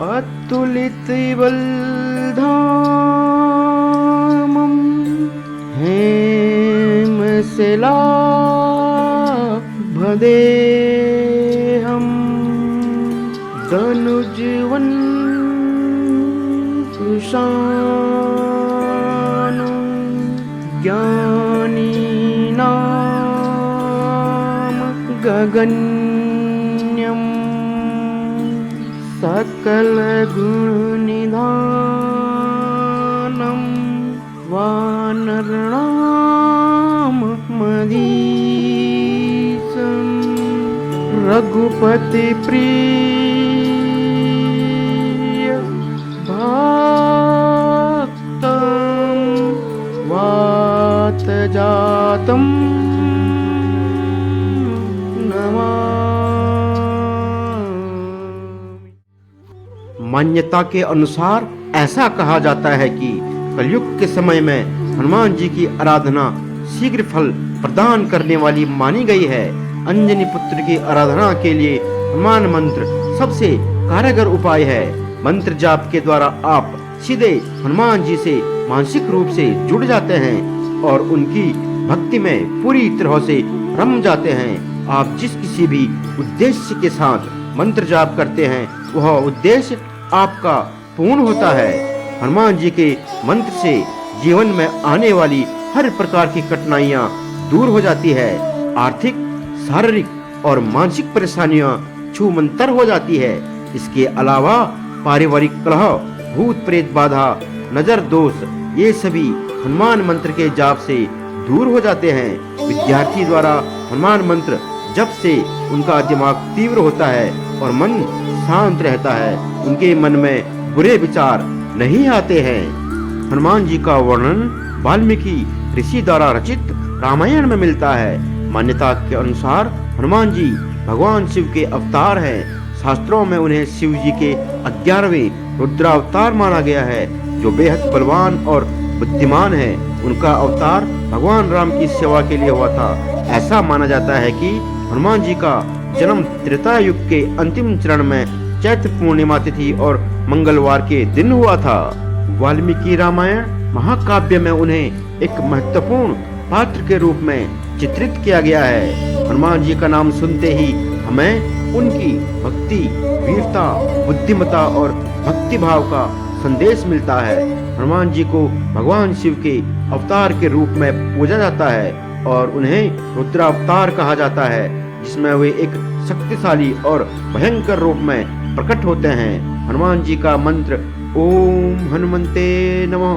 अतुलितबलधामं हेमशिलाभदेहं दनुजवन् सुशानं ज्ञानीनां गगन्यं सकलगुणनिधानं वानराणां मधीशं रघुपतिप्रिय भक्तं वातजातं मान्यता के अनुसार ऐसा कहा जाता है कि कलयुग के समय में हनुमान जी की आराधना शीघ्र फल प्रदान करने वाली मानी गई है। अंजनी पुत्र की आराधना के लिए हनुमान मंत्र सबसे कारगर उपाय है। मंत्र जाप के द्वारा आप सीधे हनुमान जी से मानसिक रूप से जुड़ जाते हैं और उनकी भक्ति में पूरी तरह से रम जाते हैं। आप जिस किसी भी उद्देश्य के साथ मंत्र जाप करते हैं वह उद्देश्य आपका पूर्ण होता है। हनुमान जी के मंत्र से जीवन में आने वाली हर प्रकार की कठिनाइयां दूर हो जाती है। आर्थिक, शारीरिक और मानसिक परेशानियां छूमंतर हो जाती है। इसके अलावा पारिवारिक कलह, भूत प्रेत बाधा, नजर दोष ये सभी हनुमान मंत्र के जाप से दूर हो जाते हैं। विद्यार्थी द्वारा हनुमान मंत्र जप से उनका दिमाग तीव्र होता है और मन शांत रहता है। उनके मन में बुरे विचार नहीं आते हैं। हनुमान जी का वर्णन वाल्मीकि ऋषि द्वारा रचित रामायण में मिलता है। मान्यता के अनुसार हनुमान जी भगवान शिव के अवतार हैं। शास्त्रों में उन्हें शिव जी के 11वें रुद्रावतार माना गया है, जो बेहद बलवान और बुद्धिमान है। उनका अवतार भगवान राम की सेवा के लिए हुआ था। ऐसा माना जाता है कि हनुमान जी का जन्म त्रेता युग के अंतिम चरण में चैत्र पूर्णिमा तिथि और मंगलवार के दिन हुआ था। वाल्मीकि रामायण महाकाव्य में उन्हें एक महत्वपूर्ण पात्र के रूप में चित्रित किया गया है। हनुमान जी का नाम सुनते ही हमें उनकी भक्ति, वीरता, बुद्धिमता और भक्ति भाव का संदेश मिलता है। हनुमान जी को भगवान शिव के अवतार के रूप में पूजा जाता है और उन्हें रुद्रावतार कहा जाता है, जिसमें वे एक शक्तिशाली और भयंकर रूप में प्रकट होते हैं। हनुमान जी का मंत्र ओम हनुमंते नमः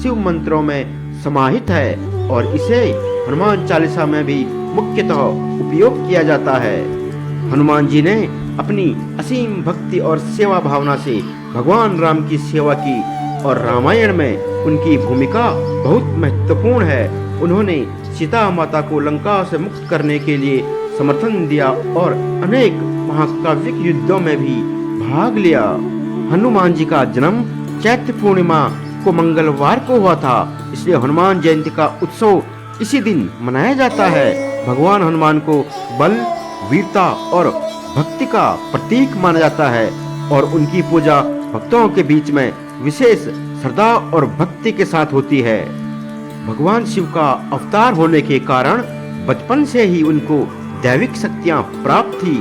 शिव मंत्रों में समाहित है और इसे हनुमान चालीसा में भी मुख्यतः उपयोग किया जाता है। हनुमान जी ने अपनी असीम भक्ति और सेवा भावना से भगवान राम की सेवा की और रामायण में उनकी भूमिका बहुत महत्वपूर्ण है। उन्होंने सीता माता को लंका से मुक्त करने के लिए समर्थन दिया और अनेक महाकाव्यिक युद्धों में भी भाग लिया। हनुमान जी का जन्म चैत्र पूर्णिमा को मंगलवार को हुआ था, इसलिए हनुमान जयंती का उत्सव इसी दिन मनाया जाता है। भगवान हनुमान को बल, वीरता और भक्ति का प्रतीक माना जाता है और उनकी पूजा भक्तों के बीच में विशेष श्रद्धा और भक्ति के साथ होती है। भगवान शिव का अवतार होने के कारण बचपन से ही उनको दैविक शक्तियां प्राप्त थी।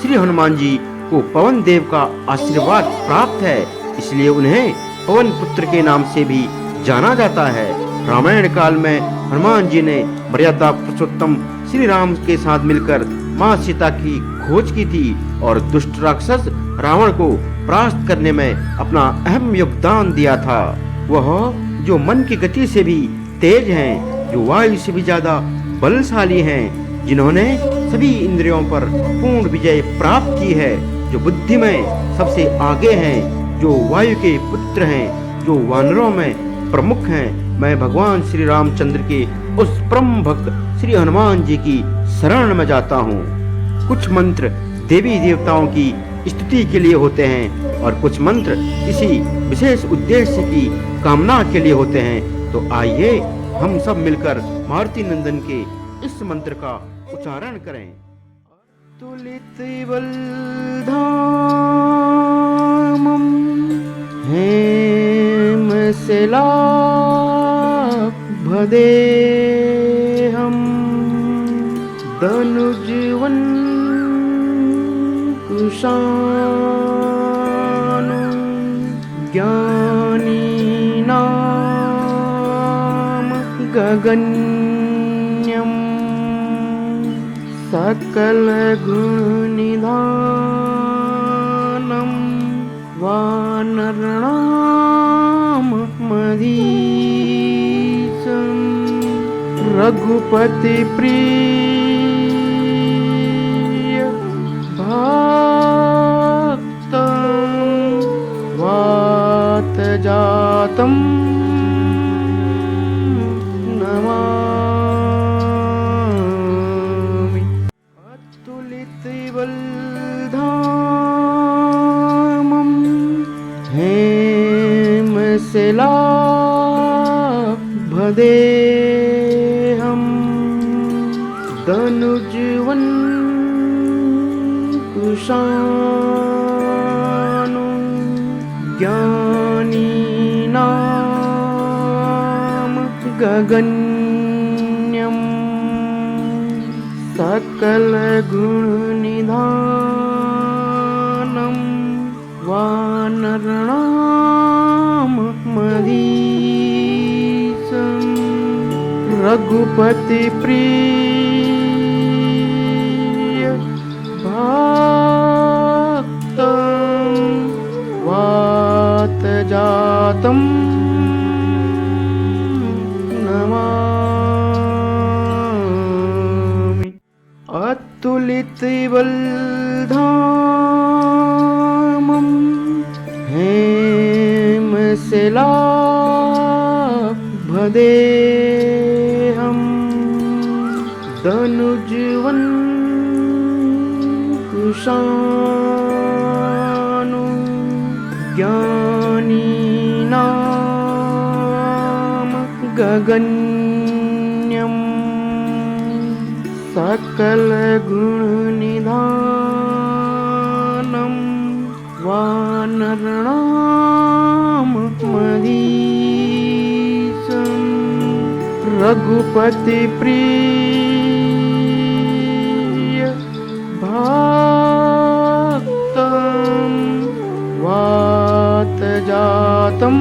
श्री हनुमान जी को पवन देव का आशीर्वाद प्राप्त है, इसलिए उन्हें पवन पुत्र के नाम से भी जाना जाता है। रामायण काल में हनुमान जी ने मर्यादा पुरुषोत्तम श्री राम के साथ मिलकर माँ सीता की खोज की थी और दुष्ट राक्षस रावण को परास्त करने में अपना अहम योगदान दिया था। वह जो मन की गति से भी तेज हैं, जो वायु से भी ज्यादा बलशाली हैं, जिन्होंने सभी इंद्रियों पर पूर्ण विजय प्राप्त की है, जो बुद्धि में सबसे आगे हैं, जो वायु के पुत्र हैं, जो वानरों में प्रमुख हैं। मैं भगवान श्री रामचंद्र के उस परम भक्त श्री हनुमान जी की शरण में जाता हूँ। कुछ मंत्र देवी देवताओं की स्तुति के लिए होते हैं और कुछ मंत्र किसी विशेष उद्देश्य की कामना के लिए होते हैं। तो आइए हम सब मिलकर मारुति नंदन के इस मंत्र का उच्चारण करें। तुलित बलधामम हेमशिलाभदेहम् दनुजवन् कुशानु ज्ञानीनां गगन्यं सकलगुणनिधानं वानराणां मधीशं रघुपतिप्रिय भक्तं वातजातं नमामि। अतुलितबलधामं हेमशिलाभदेहम् दनुजवन् कुशानु ज्ञानीनां गगन्यं सकलगुणनिधानं वानराणां मधीशं रघुपतिप्रिय भक्तं वातजातं नमामि। अतुलितबलधामं हेमशिलाभदेहम् दनुजवन् कुशानु ज्ञानीनां गगन्यं सकलगुणनिधानं वानराणां मधीशं रघुपतिप्रिय भक्तं वातजातं